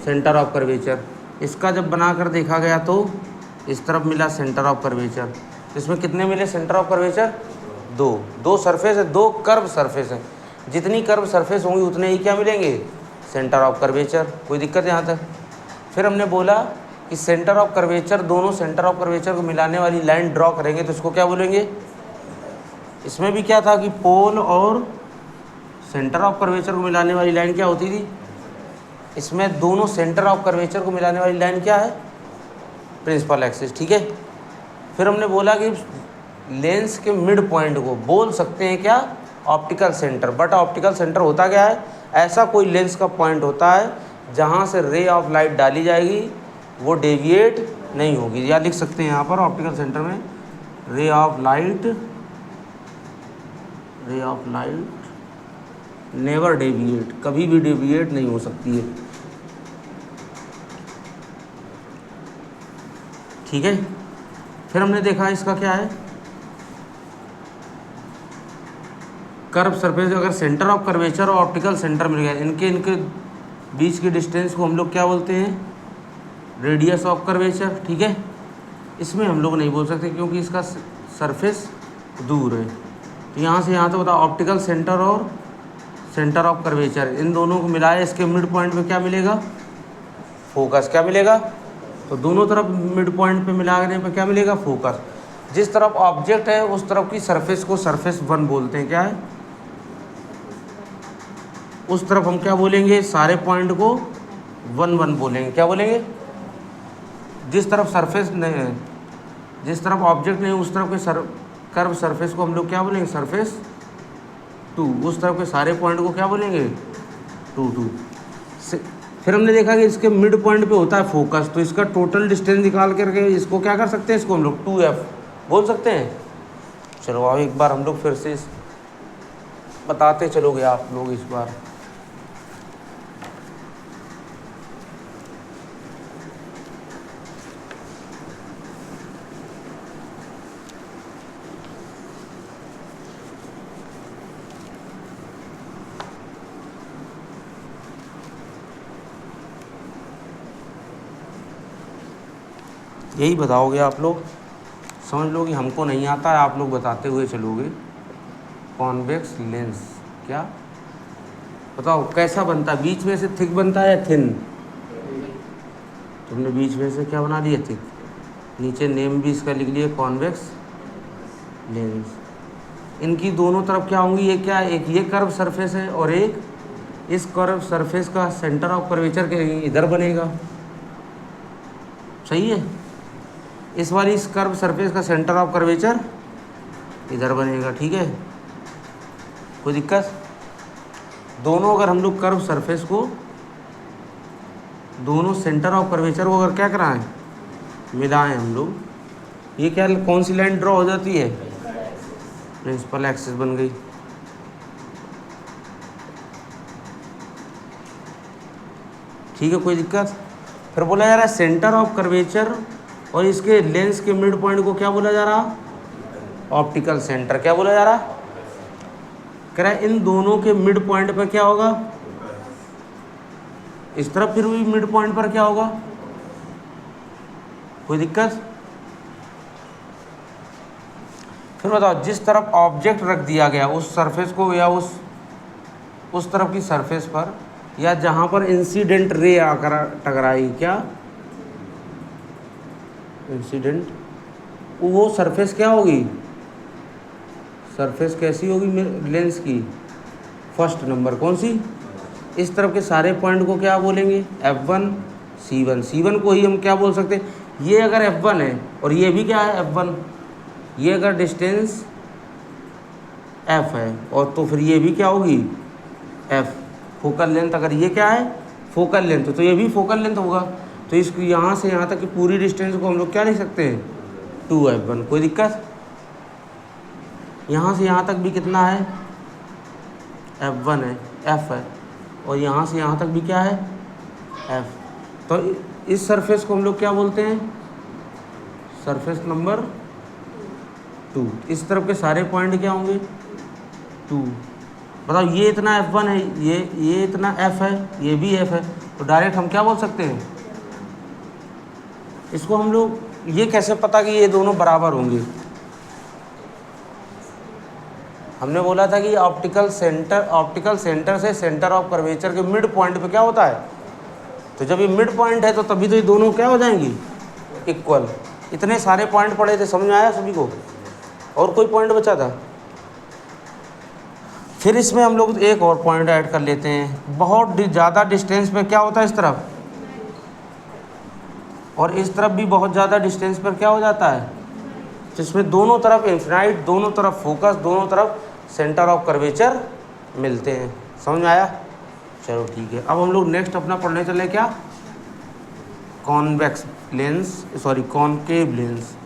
सेंटर ऑफ कर्वेचर। इसका जब बना कर देखा गया तो इस तरफ मिला सेंटर ऑफ कर्वेचर। इसमें कितने मिले सेंटर ऑफ कर्वेचर, दो सरफेस है, दो कर्व सरफेस है। जितनी कर्व सरफेस होंगी उतने ही क्या मिलेंगे, सेंटर ऑफ कर्वेचर। कोई दिक्कत यहाँ तक। फिर हमने बोला कि सेंटर ऑफ कर्वेचर, दोनों सेंटर ऑफ कर्वेचर को मिलाने वाली लाइन ड्रॉ करेंगे तो इसको क्या बोलेंगे। इसमें भी क्या था कि पोल और सेंटर ऑफ कर्वेचर को मिलाने वाली लाइन क्या होती थी, इसमें दोनों सेंटर ऑफ कर्वेचर को मिलाने वाली लाइन क्या है, प्रिंसिपल एक्सिस। ठीक है, फिर हमने बोला कि लेंस के मिड पॉइंट को बोल सकते हैं क्या, optical centre. But optical centre होता क्या है, ऐसा कोई लेंस का पॉइंट होता है जहाँ से रे ऑफ लाइट डाली जाएगी वो डेविएट नहीं होगी। या लिख सकते हैं यहाँ पर ऑप्टिकल सेंटर में ray of light never deviate, कभी भी डेविएट नहीं हो सकती है। ठीक है, फिर हमने देखा इसका क्या है, कर्व सरफेस। अगर सेंटर ऑफ कर्वेचर और ऑप्टिकल सेंटर मिल गया, इनके बीच की डिस्टेंस को हम लोग क्या बोलते हैं, रेडियस ऑफ कर्वेचर। ठीक है, इसमें हम लोग नहीं बोल सकते क्योंकि इसका सरफेस दूर है। तो यहाँ से यहाँ तक बताओ, ऑप्टिकल सेंटर और सेंटर ऑफ कर्वेचर, इन दोनों को मिलाए इसके मिड पॉइंट पे क्या मिलेगा, फोकस। क्या मिलेगा, तो दोनों तरफ मिड पॉइंट पे मिलाने पे क्या मिलेगा, फोकस। जिस तरफ ऑब्जेक्ट है उस तरफ की सरफेस को सरफेस 1 बोलते हैं। क्या है, उस तरफ हम क्या बोलेंगे, सारे पॉइंट को 1 बोलेंगे। क्या बोलेंगे, जिस तरफ सरफेस नहीं है, जिस तरफ ऑब्जेक्ट नहीं उस तरफ के कर्व सरफेस को हम लोग क्या बोलेंगे, सरफेस 2। उस तरफ के सारे पॉइंट को क्या बोलेंगे, 2 फिर हमने देखा कि इसके मिड पॉइंट पे होता है फोकस, तो इसका टोटल डिस्टेंस निकाल करके इसको क्या कर सकते हैं, इसको हम लोग 2f बोल सकते हैं। चलो अब एक बार हम लोग फिर से बताते चलोगे आप लोग इस बार। यही बताओगे आप लोग, समझ लो कि हमको नहीं आता है, आप लोग बताते हुए चलोगे। कॉन्वेक्स लेंस क्या, बताओ कैसा बनता है, बीच में से थिक बनता है या थिन। तुमने बीच में से क्या बना लिया, थिक। नीचे नेम भी इसका लिख लिया, कॉन्वेक्स लेंस। इनकी दोनों तरफ क्या होंगी, ये क्या, एक ये कर्व सरफेस है और एक इस कर्व सरफेस का सेंटर ऑफ कर्वेचर के इधर बनेगा। सही है, इस वाली इस कर्व सरफेस का सेंटर ऑफ कर्वेचर इधर बनेगा। ठीक है, कोई दिक्कत। दोनों अगर हम लोग कर्व सरफेस को, दोनों सेंटर ऑफ कर्वेचर को अगर क्या कराएं, मिलाएं हम लोग, ये क्या, कौन सी लाइन ड्रॉ हो जाती है, प्रिंसिपल एक्सिस बन गई। ठीक है, कोई दिक्कत। फिर बोला जा रहा है सेंटर ऑफ कर्वेचर और इसके लेंस के मिड पॉइंट को क्या बोला जा रहा, ऑप्टिकल सेंटर। क्या बोला जा रहा, कह रहा है इन दोनों के मिड पॉइंट पर क्या होगा, इस तरफ फिर भी मिड पॉइंट पर क्या होगा, कोई दिक्कत। फिर बताओ, जिस तरफ ऑब्जेक्ट रख दिया गया उस सरफेस को, या उस तरफ की सरफेस पर, या जहां पर इंसिडेंट रे आकर टकराई, क्या इंसिडेंट, वो सरफेस क्या होगी, सरफेस कैसी होगी लेंस की, फर्स्ट नंबर कौन सी, इस तरफ के सारे पॉइंट को क्या बोलेंगे, F1 C1। C1 को ही हम क्या बोल सकते हैं, ये अगर F1 है और ये भी क्या है F1, ये अगर डिस्टेंस एफ है और तो फिर ये भी क्या होगी एफ, फोकल लेंथ। अगर ये क्या है फोकल लेंथ, तो ये भी फोकल लेंथ होगा। तो इसको यहाँ से यहाँ तक की पूरी डिस्टेंस को हम लोग क्या लिख सकते हैं 2f1। कोई दिक्कत? यहाँ से यहाँ तक भी कितना है f1 है, f है, और यहाँ से यहाँ तक भी क्या है f। तो इस सरफेस को हम लोग क्या बोलते हैं सरफेस नंबर 2। इस तरफ के सारे पॉइंट क्या होंगे 2। बताओ ये इतना f1 है, ये इतना f है, ये भी f है, तो डायरेक्ट हम क्या बोल सकते हैं इसको। हम लोग ये कैसे पता कि ये दोनों बराबर होंगे? हमने बोला था कि ऑप्टिकल सेंटर से सेंटर ऑफ कर्वेचर के मिड पॉइंट पे क्या होता है, तो जब ये मिड पॉइंट है तो तभी तो ये दोनों क्या हो जाएंगी इक्वल। इतने सारे पॉइंट पड़े थे, समझ में आया सभी को? और कोई पॉइंट बचा था? फिर इसमें हम लोग एक और पॉइंट ऐड कर लेते हैं। बहुत ज़्यादा डिस्टेंस पे क्या होता है इस तरफ, और इस तरफ भी बहुत ज़्यादा डिस्टेंस पर क्या हो जाता है, जिसमें दोनों तरफ इन्फिनाइट, दोनों तरफ फोकस, दोनों तरफ सेंटर ऑफ कर्वेचर मिलते हैं। समझ में आया? चलो ठीक है। अब हम लोग नेक्स्ट अपना पढ़ने चले क्या, convex lens, sorry concave lens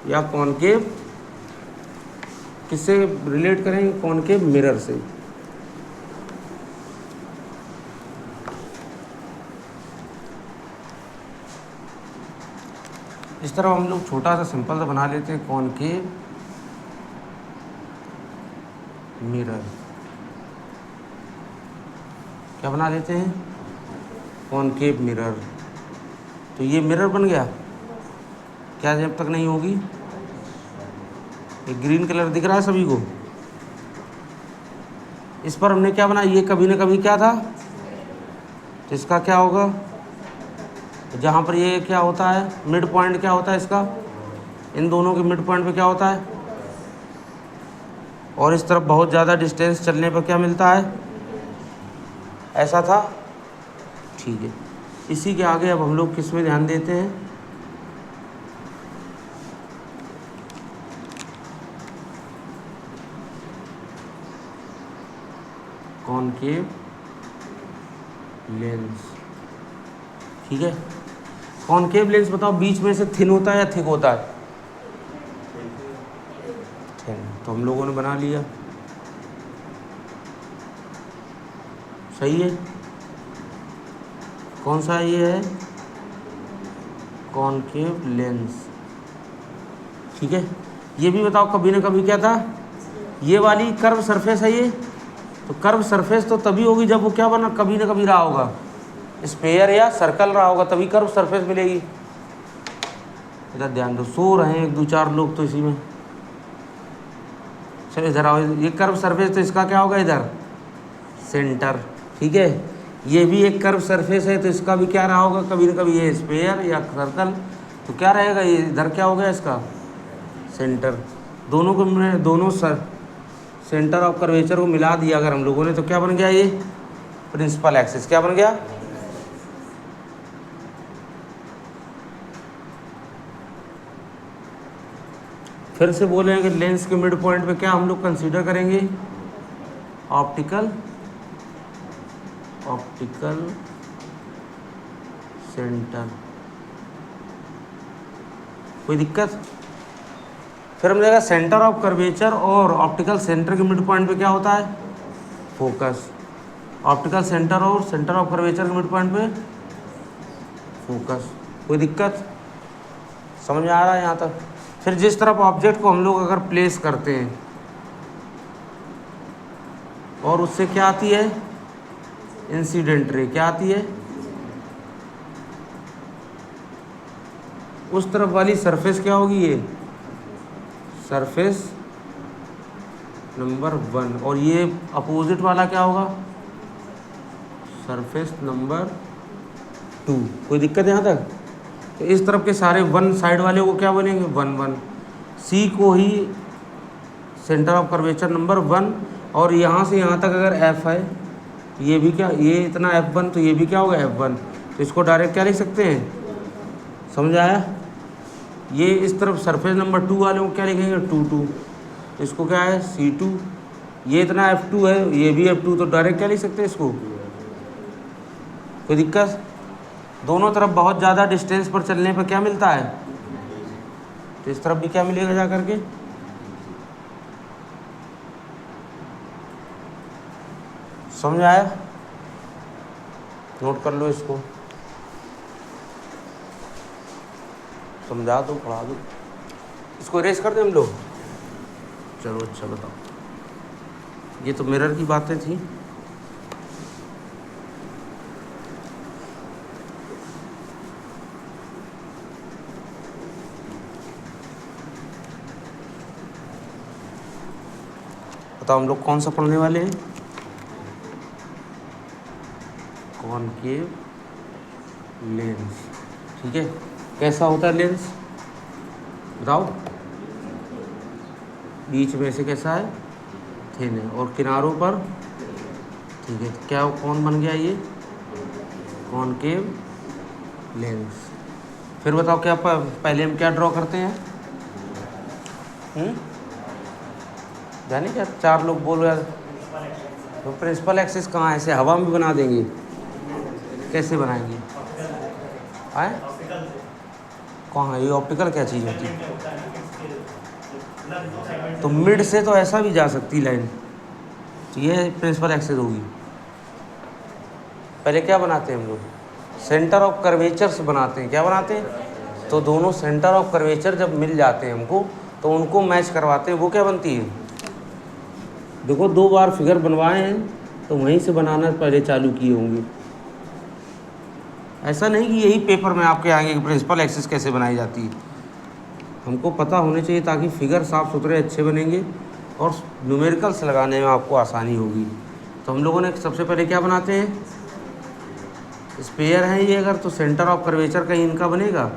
या कॉनकेव। किससे रिलेट करेंगे? कॉनकेव मिरर से। इस तरह हम लोग छोटा सा सिंपल सा बना लेते हैं कॉनकेव मिरर। क्या बना लेते हैं? Concave mirror. तो ये मिरर बन गया क्या? जब तक नहीं होगी, ये ग्रीन कलर दिख रहा है सभी को? इस पर हमने क्या बनाया, ये कभी ना कभी क्या था, तो इसका क्या होगा, जहाँ पर ये क्या होता है मिड पॉइंट क्या होता है इसका, इन दोनों के मिड पॉइंट पे क्या होता है, और इस तरफ बहुत ज़्यादा डिस्टेंस चलने पर क्या मिलता है, ऐसा था। ठीक है, इसी के आगे अब हम लोग किस में ध्यान देते हैं, कॉनकेव लेंस। ठीक है, कॉनकेव लेंस बताओ बीच में से थिन होता है या थिक होता है? थिन। तो हम लोगों ने बना लिया, सही है। कौन सा ये है, कॉनकेव लेंस। ठीक है, ये भी बताओ कभी ना कभी क्या था, ये वाली कर्व सरफेस है ये, तो कर्व सरफेस तो तभी होगी जब वो क्या बना, कभी ना कभी रहा होगा स्फेयर या सर्कल रहा होगा, तभी कर्व सरफेस मिलेगी। इधर ध्यान दो, सो रहे हैं एक दो चार लोग तो इसी में। चलो इधर आओ, ये कर्व सरफेस तो इसका क्या होगा इधर सेंटर। ठीक है, ये भी एक कर्व सरफेस है तो इसका भी क्या रहा होगा कभी ना कभी, ये स्फेयर या सर्कल, तो क्या रहेगा ये इधर क्या हो गया इसका सेंटर। दोनों को दोनों सेंटर ऑफ कर्वेचर को मिला दिया अगर हम लोगों ने, तो क्या बन गया ये प्रिंसिपल एक्सिस। क्या बन गया, फिर से बोलेंगे लेंस के मिड पॉइंट पे क्या हम लोग कंसीडर करेंगे, ऑप्टिकल सेंटर। कोई दिक्कत? फिर हम देखेगा सेंटर ऑफ कर्वेचर और ऑप्टिकल सेंटर के मिड पॉइंट पे क्या होता है, फोकस। ऑप्टिकल सेंटर और सेंटर ऑफ कर्वेचर के मिड पॉइंट पे फोकस। कोई दिक्कत? समझ में आ रहा है यहाँ तक? फिर जिस तरफ ऑब्जेक्ट को हम लोग अगर प्लेस करते हैं और उससे क्या आती है इंसिडेंट रे, क्या आती है, उस तरफ वाली सरफेस क्या होगी, ये सरफेस नंबर 1, और ये अपोजिट वाला क्या होगा, सरफेस नंबर 2। कोई दिक्कत यहाँ तक? तो इस तरफ के सारे 1 साइड वाले को क्या बनेंगे 1 1, सी को ही सेंटर ऑफ कर्वेचर नंबर 1, और यहाँ से यहाँ तक अगर एफ है, ये भी क्या, ये इतना F1, तो ये भी क्या होगा F1, तो इसको डायरेक्ट क्या लिख सकते हैं, समझ आया? ये इस तरफ सरफेस नंबर 2 वाले को क्या लिखेंगे 2 इसको क्या है C2, ये इतना F2 है, ये भी F2, तो डायरेक्ट क्या लिख सकते हैं इसको, कोई दिक्कत। दोनों तरफ बहुत ज़्यादा डिस्टेंस पर चलने पर क्या मिलता है, तो इस तरफ भी क्या मिलेगा जा करके, समझ आया, नोट कर लो इसको, समझा दो पढ़ा दो, इसको इरेज कर दें हम लोग। चलो अच्छा बताओ, ये तो मिरर की बातें थी। बताओ हम लोग कौन सा पढ़ने वाले हैं, कॉनकेव लेंस, ठीक है। कैसा होता है लेंस बताओ, बीच में से कैसा है थिन है और किनारों पर, ठीक है, तो क्या कौन बन गया ये कॉनकेव लेंस। फिर बताओ क्या पहले हम क्या ड्रॉ करते हैं, जाने क्या, 4 लोग बोलो यार, तो प्रिंसिपल एक्सिस कहाँ है, ऐसे हवा में भी बना देंगे, कैसे बनाएंगे आए, कहाँ ये ऑप्टिकल क्या चीज़ होती है, तो मिड से तो ऐसा भी जा सकती लाइन, तो ये प्रिंसिपल एक्सिस होगी। पहले क्या बनाते हैं हम लोग, सेंटर ऑफ कर्वेचर्स बनाते हैं, क्या बनाते हैं, तो दोनों सेंटर ऑफ कर्वेचर जब मिल जाते हैं हमको तो उनको मैच करवाते हैं, वो क्या बनती है, देखो 2 बार फिगर बनवाए हैं तो वहीं से बनाना पहले चालू किए होंगे, ऐसा नहीं कि यही पेपर में आपके आएंगे कि प्रिंसिपल एक्सिस कैसे बनाई जाती है, हमको पता होने चाहिए ताकि फिगर साफ़ सुथरे अच्छे बनेंगे और न्यूमेरिकल्स लगाने में आपको आसानी होगी। तो हम लोगों ने सबसे पहले क्या बनाते हैं, स्पेयर है ये अगर, तो सेंटर ऑफ कर्वेचर कहीं इनका बनेगा,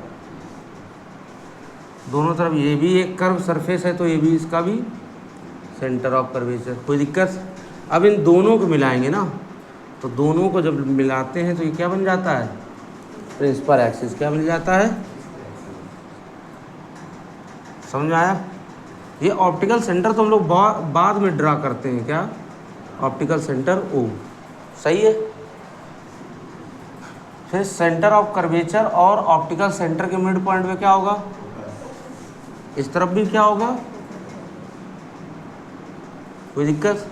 दोनों तरफ ये भी एक कर्व सरफेस है तो ये भी इसका भी सेंटर ऑफ कर्वेचर, कोई दिक्कत। अब इन दोनों को मिलाएंगे ना, तो दोनों को जब मिलाते हैं तो ये क्या बन जाता है, प्रिंसिपल एक्सिस क्या बन जाता है, समझ में आया। ये ऑप्टिकल सेंटर तो हम लोग बाद में ड्रा करते हैं, क्या ऑप्टिकल सेंटर O, सही है। फिर सेंटर ऑफ कर्वेचर और ऑप्टिकल सेंटर के मिड पॉइंट में क्या होगा, इस तरफ भी क्या होगा, कोई दिक्कत।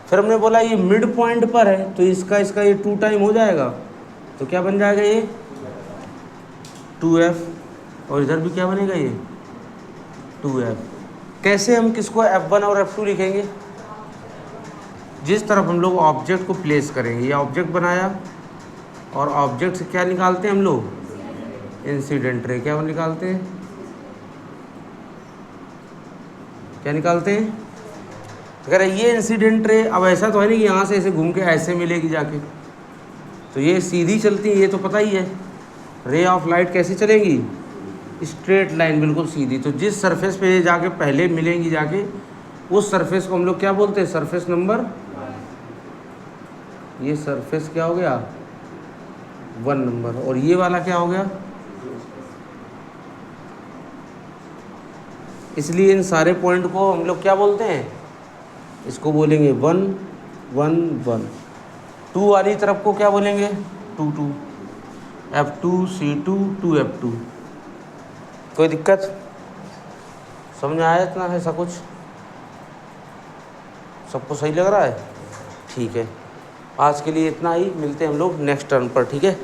फिर हमने बोला ये मिड पॉइंट पर है तो इसका ये 2 टाइम हो जाएगा, तो क्या बन जाएगा ये 2F, और इधर भी क्या बनेगा ये 2F। कैसे हम किसको F1 और F2 लिखेंगे, जिस तरफ हम लोग ऑब्जेक्ट को प्लेस करेंगे, ये ऑब्जेक्ट बनाया और ऑब्जेक्ट से क्या निकालते हैं हम लोग, इंसिडेंट रे, क्या निकालते हैं, क्या निकालते हैं, अगर ये इंसिडेंट रे, अब ऐसा तो है नहीं कि यहाँ से ऐसे घूम के ऐसे मिलेगी जाके, तो ये सीधी चलती है, ये तो पता ही है, रे ऑफ लाइट कैसी चलेगी, स्ट्रेट लाइन बिल्कुल सीधी, तो जिस सरफेस पे ये जाके पहले मिलेंगी जाके उस सरफेस को हम लोग क्या बोलते हैं, सरफेस नंबर, ये सरफेस क्या हो गया 1 नंबर, और ये वाला क्या हो गया, इसलिए इन सारे पॉइंट को हम लोग क्या बोलते हैं, इसको बोलेंगे 1 1 1, 2 वाली तरफ को क्या बोलेंगे 2 2, F2 C2 2F2, कोई दिक्कत, समझ में आया इतना, ऐसा कुछ सबको सही लग रहा है, ठीक है। आज के लिए इतना ही, मिलते हैं हम लोग नेक्स्ट टर्न पर, ठीक है।